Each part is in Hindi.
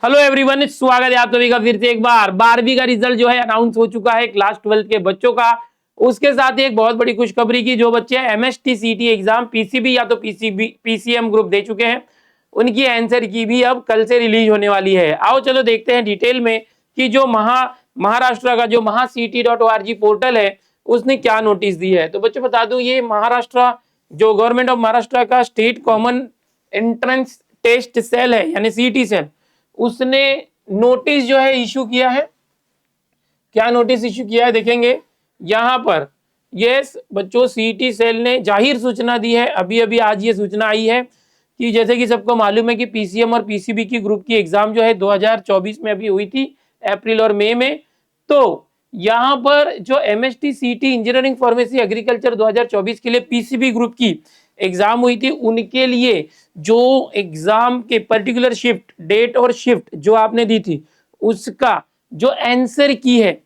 हेलो एवरीवन, स्वागत है आप सभी का फिर से एक बार। 12वीं का रिजल्ट जो है अनाउंस हो चुका है क्लास 12 के बच्चों का। उसके साथ ही एक बहुत बड़ी खुशखबरी की, जो बच्चे एमएसटी सीटी एग्जाम पीसीबी या तो पीसीएम ग्रुप दे चुके हैं, उनकी आंसर की भी अब कल से रिलीज होने वाली है। आओ चलो देखते हैं डिटेल में कि जो महाराष्ट्र का जो महाCT.org पोर्टल है उसने क्या नोटिस दी है। तो बच्चों बता दूं, ये महाराष्ट्र जो गवर्नमेंट ऑफ महाराष्ट्र का state common entrance test cell है यानी सीटी सेल, उसने नोटिस जो है इशू किया है। क्या नोटिस इशू किया है देखेंगे यहां पर। यस बच्चों, सीटी सेल ने जाहिर सूचना दी है। अभी अभी आज ये सूचना आई है कि जैसे कि सबको मालूम है कि पीसीएम और पीसीबी की ग्रुप की एग्जाम जो है 2024 में अभी हुई थी, अप्रैल और मई में। तो यहां पर जो एमएसटी सीटी इंजीनियरिंग फार्मेसी एग्रीकल्चर 2024 के लिए पीसीबी ग्रुप की एग्जाम हुई थी, उनके लिए जो एग्जाम के पर्टिकुलर शिफ्ट डेट और शिफ्ट जो आपने दी थी, उसका जो आंसर की है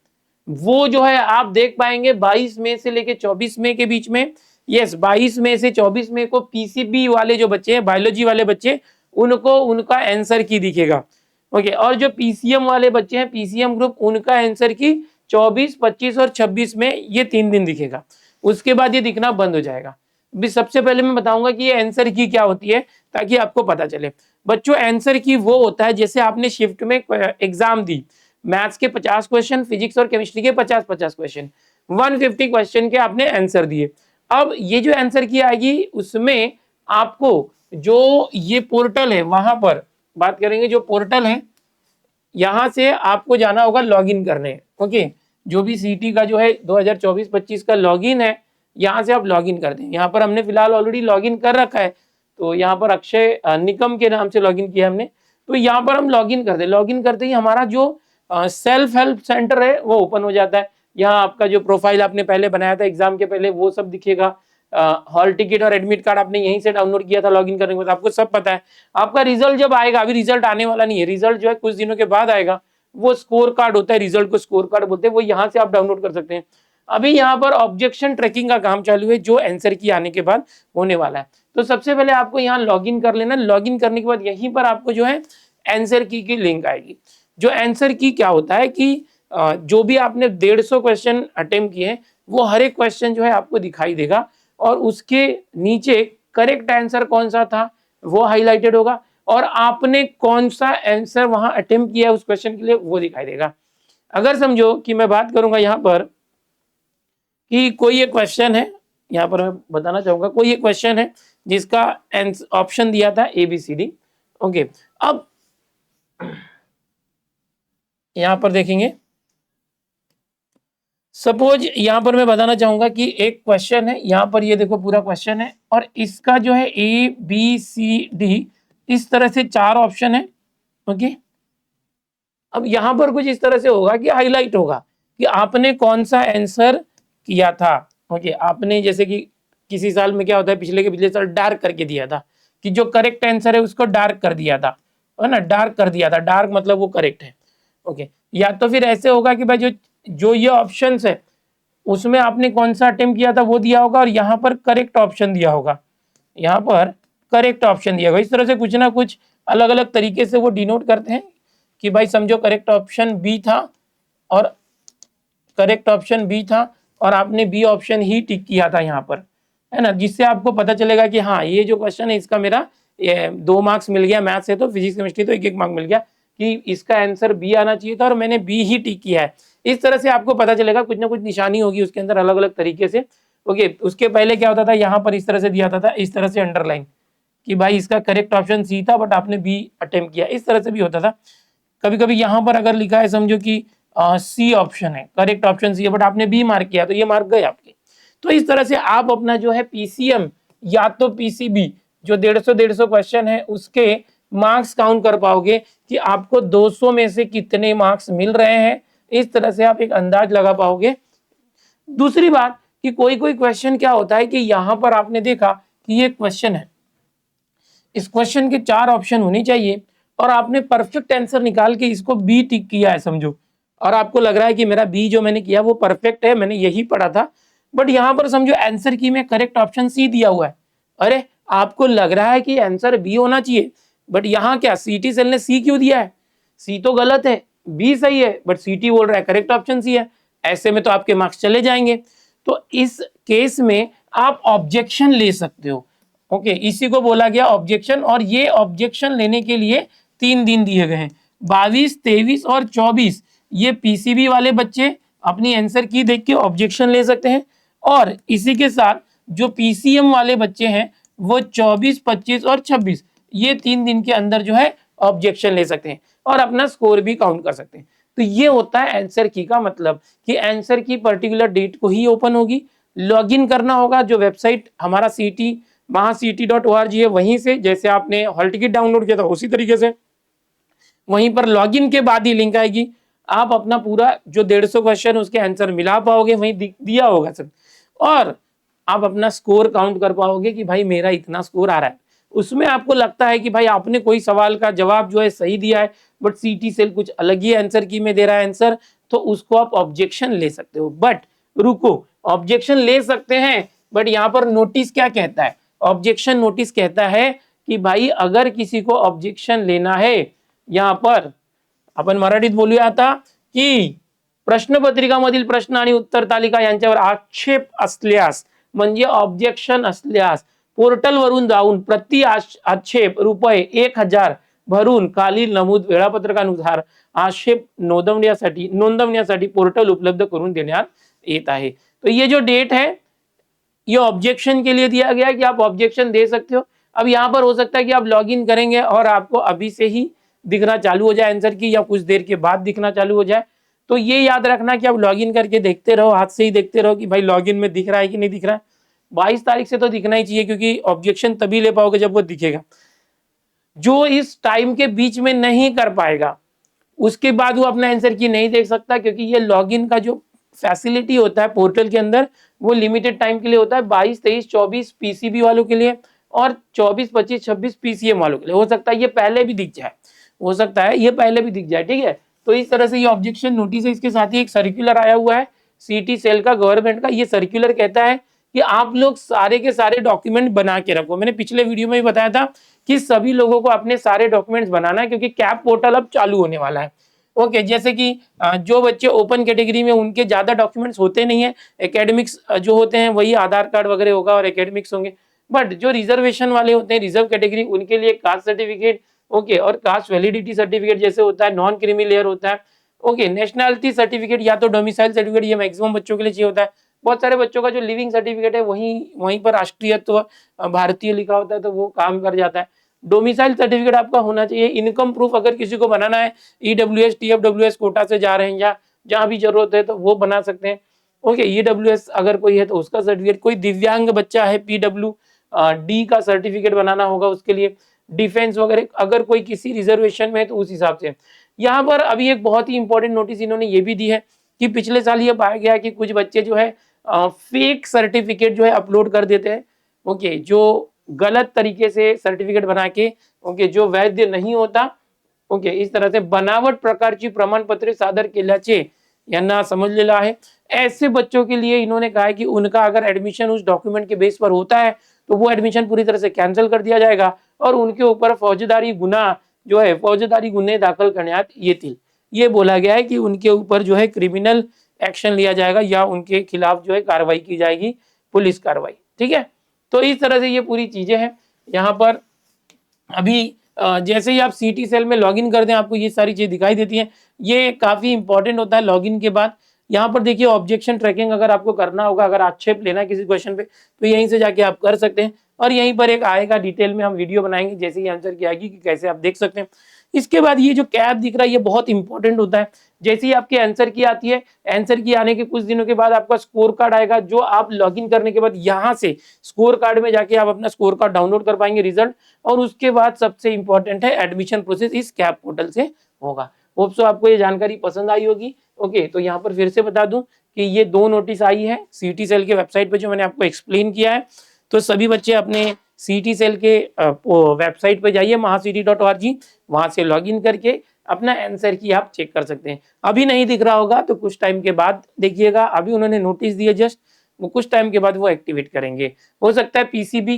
वो जो है आप देख पाएंगे 22 मई से लेके 24 मई के बीच में। यस, 22 मई से 24 मई को पीसीबी वाले जो बच्चे हैं, बायोलॉजी वाले बच्चे, उनको उनका आंसर की दिखेगा। ओके, और जो पीसीएम वाले बच्चे हैं, पीसीएम ग्रुप, उनका आंसर की 24, 25 और 26 में ये 3 दिन दिखेगा। उसके बाद ये दिखना बंद हो जाएगा। सबसे पहले मैं बताऊंगा कि ये आंसर की क्या होती है ताकि आपको पता चले। बच्चों, आंसर की वो होता है जैसे आपने शिफ्ट में एग्जाम दी, मैथ्स के 50 क्वेश्चन, फिजिक्स और केमिस्ट्री के 50-50 क्वेश्चन, 150 क्वेश्चन के आपने आंसर दिए। अब ये जो आंसर की आएगी उसमें आपको जो ये पोर्टल है वहां पर बात करेंगे। जो पोर्टल है यहां से आपको जाना होगा लॉगिन करने। ओके, जो भी सीटी का जो है 2024-25 का लॉगिन है, यहाँ से आप लॉगिन कर दें। यहाँ पर हमने फिलहाल ऑलरेडी लॉगिन कर रखा है, तो यहाँ पर अक्षय निकम के नाम से लॉगिन किया हमने। तो यहाँ पर हम लॉगिन कर दें। लॉगिन करते ही हमारा जो सेल्फ हेल्प सेंटर है वो ओपन हो जाता है। यहाँ आपका जो प्रोफाइल आपने पहले बनाया था एग्जाम के पहले वो सब दिखेगा। हॉल टिकट और एडमिट कार्ड आपने यहीं से डाउनलोड किया था लॉगिन करने के बाद, आपको सब पता है। आपका रिजल्ट जब आएगा, अभी रिजल्ट आने वाला नहीं है, रिजल्ट जो है कुछ दिनों के बाद आएगा, वो स्कोर कार्ड होता है, रिजल्ट को स्कोर कार्ड बोलते हैं, वो यहाँ से आप डाउनलोड कर सकते हैं। अभी यहाँ पर ऑब्जेक्शन ट्रैकिंग का काम चालू है जो आंसर की आने के बाद होने वाला है। तो सबसे पहले आपको यहाँ लॉगिन कर लेना। लॉगिन करने के बाद यहीं पर आपको जो है आंसर की लिंक आएगी। जो आंसर की क्या होता है कि जो भी आपने 150 क्वेश्चन अटेम्प्ट किए वो हर एक क्वेश्चन जो है आपको दिखाई देगा, और उसके नीचे करेक्ट आंसर कौन सा था वो हाईलाइटेड होगा, और आपने कौन सा आंसर वहां अटेम्प्ट किया उस क्वेश्चन के लिए वो दिखाई देगा। अगर समझो कि मैं बात करूंगा यहाँ पर कि कोई एक क्वेश्चन है, यहाँ पर मैं बताना चाहूंगा कोई एक क्वेश्चन है जिसका ऑप्शन दिया था ABCD। ओके, अब यहाँ पर देखेंगे, सपोज यहाँ पर मैं बताना चाहूंगा कि एक क्वेश्चन है, यहाँ पर ये देखो पूरा क्वेश्चन है, और इसका जो है ABCD इस तरह से 4 ऑप्शन है। ओके, अब यहाँ पर कुछ इस तरह से होगा कि हाईलाइट होगा कि आपने कौन सा आंसर किया था। ओके, आपने जैसे कि किसी साल में क्या होता है, पिछले के पिछले साल डार्क करके दिया था कि जो करेक्ट आंसर है उसको डार्क कर दिया था, है ना, डार्क कर दिया था, डार्क मतलब वो करेक्ट है। ओके, या तो फिर ऐसे होगा कि भाई जो ये ऑप्शंस है उसमें आपने कौन सा अटेम्प्ट किया था वो दिया होगा, और यहाँ पर करेक्ट ऑप्शन दिया होगा, यहाँ पर करेक्ट ऑप्शन दिया होगा। इस तरह से कुछ ना कुछ अलग अलग तरीके से वो डिनोट करते हैं कि भाई समझो करेक्ट ऑप्शन बी था, और करेक्ट ऑप्शन बी था और आपने बी ऑप्शन ही टिक किया था यहाँ पर, है ना, जिससे आपको पता चलेगा कि हाँ ये जो क्वेश्चन है इसका मेरा 2 मार्क्स मिल गया, मैथ्स है तो, फिजिक्स केमिस्ट्री तो 1-1 मार्क मिल गया, कि इसका आंसर बी आना चाहिए था और मैंने बी ही टिक किया है। इस तरह से आपको पता चलेगा, कुछ ना कुछ निशानी होगी उसके अंदर अलग अलग तरीके से। ओके, उसके पहले क्या होता था, यहाँ पर इस तरह से दिया था, इस तरह से अंडरलाइन कि भाई इसका करेक्ट ऑप्शन सी था बट आपने बी अटेम्प्ट किया, इस तरह से भी होता था। कभी कभी यहाँ पर अगर लिखा है समझो कि सी ऑप्शन है, करेक्ट ऑप्शन सी है बट आपने बी मार्क किया, तो ये मार्क गए आपके। तो इस तरह से आप अपना जो है पीसीएम या तो पीसीबी जो 150 क्वेश्चन है उसके मार्क्स काउंट कर पाओगे कि आपको 200 में से कितने मार्क्स मिल रहे हैं। इस तरह से आप एक अंदाज लगा पाओगे। दूसरी बात कि कोई कोई क्वेश्चन क्या होता है कि यहां पर आपने देखा कि ये क्वेश्चन है, इस क्वेश्चन के 4 ऑप्शन होने चाहिए और आपने परफेक्ट आंसर निकाल के इसको बी टिक किया है समझो, और आपको लग रहा है कि मेरा बी जो मैंने किया वो परफेक्ट है, मैंने यही पढ़ा था, बट यहां पर समझो आंसर की में करेक्ट ऑप्शन सी दिया हुआ है। अरे आपको लग रहा है कि आंसर बी होना चाहिए, बट यहाँ क्या सीटी सेल ने सी क्यों दिया है, सी तो गलत है, बी सही है, बट सीटी बोल रहा है करेक्ट ऑप्शन सी है। ऐसे में तो आपके मार्क्स चले जाएंगे। तो इस केस में आप ऑब्जेक्शन ले सकते हो। ओके, इसी को बोला गया ऑब्जेक्शन। और ये ऑब्जेक्शन लेने के लिए 3 दिन दिए गए हैं, 22, 23 और 24। ये पीसीबी वाले बच्चे अपनी आंसर की देख के ऑब्जेक्शन ले सकते हैं, और इसी के साथ जो पीसीएम वाले बच्चे हैं वो 24, 25 और 26 ये 3 दिन के अंदर जो है ऑब्जेक्शन ले सकते हैं और अपना स्कोर भी काउंट कर सकते हैं। तो ये होता है आंसर की का मतलब कि आंसर की पर्टिकुलर डेट को ही ओपन होगी, लॉगिन करना होगा जो वेबसाइट हमारा सीटी mahact.org है वहीं से, जैसे आपने हॉल टिकट डाउनलोड किया था उसी तरीके से वहीं पर लॉगिन के बाद ही लिंक आएगी। आप अपना पूरा जो 150 क्वेश्चन उसके आंसर मिला पाओगे, वहीं दिया होगा सब, और आप अपना स्कोर काउंट कर पाओगे कि भाई मेरा इतना स्कोर आ रहा है। उसमें आपको लगता है कि भाई आपने कोई सवाल का जवाब जो है सही दिया है, बट सीटी सेल कुछ अलग ही आंसर की में दे रहा है आंसर, तो उसको आप ऑब्जेक्शन ले सकते हो। बट रुको, ऑब्जेक्शन ले सकते हैं, बट यहाँ पर नोटिस क्या कहता है, ऑब्जेक्शन नोटिस कहता है कि भाई अगर किसी को ऑब्जेक्शन लेना है, यहाँ पर आपण मराठीत बोलूया आता की प्रश्नपत्रिकामधील प्रश्न आणि उत्तर तालिका यांच्यावर आक्षेप असल्यास म्हणजे ऑब्जेक्शन असल्यास पोर्टल वरून जाऊन प्रति आक्षेप रुपये 1000 भरून खालील नमूद वेळापत्रकानुसार आक्षेप नोंदवण्यासाठी पोर्टल उपलब्ध करून देण्यात येत आहे। तो ये जो डेट है ये ऑब्जेक्शन के लिए दिया गया है कि आप ऑब्जेक्शन दे सकते हो। अब यहाँ पर हो सकता है कि आप लॉगिन करेंगे और आपको अभी से ही दिखना चालू हो जाए आंसर की, या कुछ देर के बाद दिखना चालू हो जाए। तो ये याद रखना कि आप लॉगिन करके देखते रहो, हाथ से ही देखते रहो कि भाई लॉगिन में दिख रहा है कि नहीं दिख रहा है। 22 तारीख से तो दिखना ही चाहिए, क्योंकि ऑब्जेक्शन तभी ले पाओगे जब वो दिखेगा। जो इस टाइम के बीच में नहीं कर पाएगा उसके बाद वो अपना आंसर की नहीं देख सकता, क्योंकि ये लॉगिन का जो फैसिलिटी होता है पोर्टल के अंदर वो लिमिटेड टाइम के लिए होता है। 22, 23, 24 पीसीबी वालों के लिए और 24, 25, 26 पीसीएम वालों के लिए। हो सकता है ये पहले भी दिख जाए, हो सकता है ये पहले भी दिख जाए, ठीक है। तो इस तरह से ये ऑब्जेक्शन नोटिस है। इसके साथ ही एक सर्कुलर आया हुआ है सीटी सेल का, गवर्नमेंट का। ये सर्कुलर कहता है कि आप लोग सारे के सारे डॉक्यूमेंट बना के रखो। मैंने पिछले वीडियो में भी बताया था कि सभी लोगों को अपने सारे डॉक्यूमेंट्स बनाना है, क्योंकि कैप पोर्टल अब चालू होने वाला है। ओके, जैसे कि जो बच्चे ओपन कैटेगरी में उनके ज्यादा डॉक्यूमेंट्स होते नहीं है, एकेडमिक्स जो होते हैं वही आधार कार्ड वगैरह होगा और एकेडमिक्स होंगे। बट जो रिजर्वेशन वाले होते हैं, रिजर्व कैटेगरी, उनके लिए कास्ट सर्टिफिकेट, ओके, और कास्ट वैलिडिटी सर्टिफिकेट जैसे होता है, नॉन क्रीमी लेयर होता है, ओके, नेशनलिटी सर्टिफिकेट या तो डोमिसाइल सर्टिफिकेट, ये मैक्सिमम बच्चों के लिए चाहिए होता है। बहुत सारे बच्चों का जो लिविंग सर्टिफिकेट है वहीं पर राष्ट्रीयत्व भारतीय लिखा होता है, तो वो काम कर जाता है। डोमिसाइल सर्टिफिकेट आपका होना चाहिए। इनकम प्रूफ अगर किसी को बनाना है, ईडब्ल्यूएस टीएफडब्ल्यूएस कोटा से जा रहे हैं या जहां भी जरूरत है तो वो बना सकते हैं। ओके, ईडब्ल्यूएस अगर कोई है तो उसका सर्टिफिकेट, कोई दिव्यांग बच्चा है पीडब्ल्यू डी का सर्टिफिकेट बनाना होगा उसके लिए, डिफेंस वगैरह अगर कोई किसी रिजर्वेशन में है तो उस हिसाब से। यहाँ पर अभी एक बहुत ही इंपॉर्टेंट नोटिस इन्होंने ये भी दी है कि पिछले साल ये पाया गया कि कुछ बच्चे जो है फेक सर्टिफिकेट जो है अपलोड कर देते हैं। ओके, जो गलत तरीके से सर्टिफिकेट बना के, ओके, जो वैध नहीं होता, ओके, इस तरह से बनावट प्रकारची प्रमाणपत्रे सादर केल्याचे यांना समजलेलं आहे। ऐसे बच्चों के लिए इन्होंने कहा है कि उनका अगर एडमिशन उस डॉक्यूमेंट के बेस पर होता है तो वो एडमिशन पूरी तरह से कैंसिल कर दिया जाएगा और उनके ऊपर फौजदारी गुना जो है, फौजदारी गुन्हे दाखल करण्यात येतील। ये बोला गया है कि उनके ऊपर जो है क्रिमिनल एक्शन लिया जाएगा या उनके खिलाफ जो है कार्रवाई की जाएगी, पुलिस कार्रवाई, ठीक है। तो इस तरह से ये पूरी चीजें हैं। यहाँ पर अभी जैसे ही आप सीटी सेल में लॉगिन करते हैं आपको ये सारी चीजें दिखाई देती हैं। ये काफी इंपॉर्टेंट होता है लॉगिन के बाद। यहाँ पर देखिए ऑब्जेक्शन ट्रैकिंग अगर आपको करना होगा, अगर आक्षेप लेना है किसी क्वेश्चन पे, तो यहीं से जाके आप कर सकते हैं। और यहीं पर एक आएगा डिटेल में हम वीडियो बनाएंगे जैसे ही आंसर की आएगी कि कैसे आप देख सकते हैं। इसके बाद ये जो कैप दिख रहा है ये बहुत इंपॉर्टेंट होता है। जैसे ही आपके आंसर की आती है, आंसर की आने के कुछ दिनों के बाद आपका स्कोर कार्ड आएगा, जो आप लॉगिन करने के बाद यहाँ से स्कोर कार्ड में जाके आप अपना स्कोर कार्ड डाउनलोड कर पाएंगे, रिजल्ट। और उसके बाद सबसे इंपॉर्टेंट है एडमिशन प्रोसेस इस कैप पोर्टल से होगा। होप सो आपको ये जानकारी पसंद आई होगी। ओके, तो यहाँ पर फिर से बता दूं कि ये 2 नोटिस आई है सीटी सेल के वेबसाइट पे जो मैंने आपको एक्सप्लेन किया है। तो सभी बच्चे अपने सीटी सेल के वेबसाइट पे जाइए mahact.org, वहां से लॉगिन करके अपना आंसर की आप चेक कर सकते हैं। अभी नहीं दिख रहा होगा तो कुछ टाइम के बाद देखिएगा। अभी उन्होंने नोटिस दिए जस्ट, वो कुछ टाइम के बाद वो एक्टिवेट करेंगे। हो सकता है पीसीबी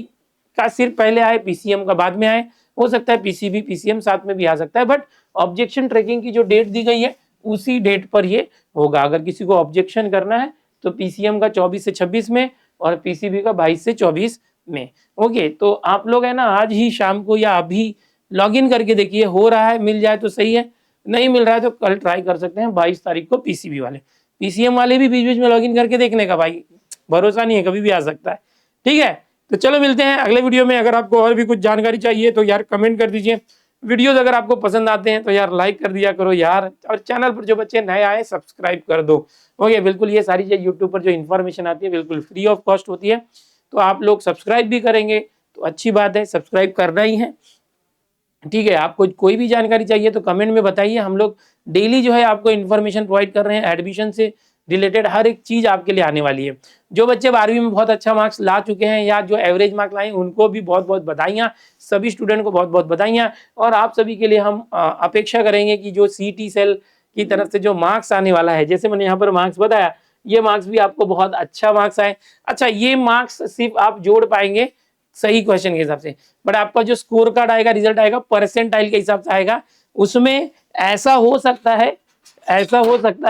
का सिर्फ पहले आए, पीसीएम का बाद में आए, हो सकता है पीसीबी पीसीएम साथ में भी आ सकता है, बट ऑब्जेक्शन ट्रैकिंग की जो डेट दी गई है उसी डेट पर ये होगा। अगर किसी को ऑब्जेक्शन करना है तो पीसीएम का 24 से 26 में और पीसीबी का 22 से 24 में। ओके, तो आप लोग है ना आज ही शाम को या अभी लॉगिन करके देखिए, हो रहा है मिल जाए तो सही है, नहीं मिल रहा है तो कल ट्राई कर सकते हैं 22 तारीख को पीसीबी वाले। पीसीएम वाले भी बीच बीच में लॉगिन करके देखने का भाई, भरोसा नहीं है, कभी भी आ सकता है। ठीक है, तो चलो मिलते हैं अगले वीडियो में। अगर आपको और भी कुछ जानकारी चाहिए तो यार कमेंट कर दीजिए। वीडियोस अगर आपको पसंद आते हैं तो यार लाइक कर दिया करो यार, और चैनल पर जो बच्चे नए आए सब्सक्राइब कर दो। ओके, बिल्कुल ये सारी चीज़ यूट्यूब पर जो इन्फॉर्मेशन आती है बिल्कुल फ्री ऑफ कॉस्ट होती है, तो आप लोग सब्सक्राइब भी करेंगे तो अच्छी बात है, सब्सक्राइब करना ही है। ठीक है, आपको कोई भी जानकारी चाहिए तो कमेंट में बताइए, हम लोग डेली जो है आपको इन्फॉर्मेशन प्रोवाइड कर रहे हैं, एडमिशन से रिलेटेड हर एक चीज आपके लिए आने वाली है। जो बच्चे 12वीं में बहुत अच्छा मार्क्स ला चुके हैं या जो एवरेज मार्क्स लाए उनको भी बहुत बहुत बधाइयाँ, सभी स्टूडेंट को बहुत बहुत बधाइयाँ। और आप सभी के लिए हम अपेक्षा करेंगे कि जो सीटी सेल की तरफ से जो मार्क्स आने वाला है, जैसे मैंने यहाँ पर मार्क्स बताया, ये मार्क्स भी आपको बहुत अच्छा मार्क्स आए। अच्छा, ये मार्क्स सिर्फ आप जोड़ पाएंगे सही क्वेश्चन के हिसाब से, बट आपका जो स्कोर कार्ड आएगा, रिजल्ट आएगा, परसेंटाइल के हिसाब से आएगा। उसमें ऐसा हो सकता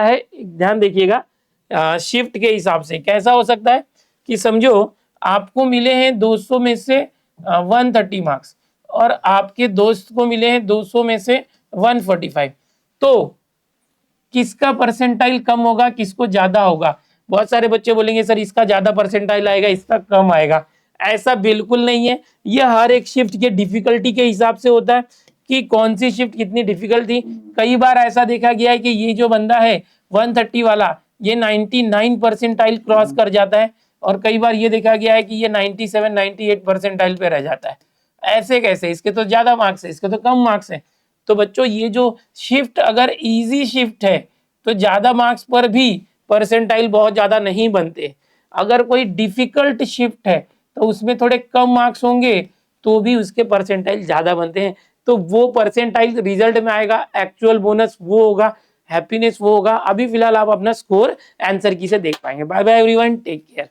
है, ध्यान देखिएगा, शिफ्ट के हिसाब से कैसा हो सकता है कि समझो आपको मिले हैं 200 में से 130 मार्क्स और आपके दोस्त को मिले हैं 200 में से 145, तो किसका परसेंटाइल कम होगा, किसको ज्यादा होगा? बहुत सारे बच्चे बोलेंगे सर इसका ज्यादा परसेंटाइल आएगा, इसका कम आएगा। ऐसा बिल्कुल नहीं है, ये हर एक शिफ्ट के डिफिकल्टी के हिसाब से होता है कि कौन सी शिफ्ट कितनी डिफिकल्ट थी। कई बार ऐसा देखा गया है कि ये जो बंदा है 130 वाला, ये 99 परसेंटाइल क्रॉस कर जाता है, और कई बार ये देखा गया है कि ये 97 98 परसेंटाइल पे रह जाता है। ऐसे कैसे? इसके तो ज्यादा मार्क्स है, इसके तो कम मार्क्स है। तो बच्चों ये जो शिफ्ट अगर इजी शिफ्ट है तो ज्यादा मार्क्स पर भी परसेंटाइल बहुत ज्यादा नहीं बनते। अगर कोई डिफिकल्ट शिफ्ट है तो उसमें थोड़े कम मार्क्स होंगे तो भी उसके परसेंटाइल ज्यादा बनते हैं। तो वो परसेंटाइल रिजल्ट में आएगा, एक्चुअल बोनस वो होगा, हैप्पीनेस वो होगा। अभी फिलहाल आप अपना स्कोर आंसर की से देख पाएंगे। Bye bye everyone, take care.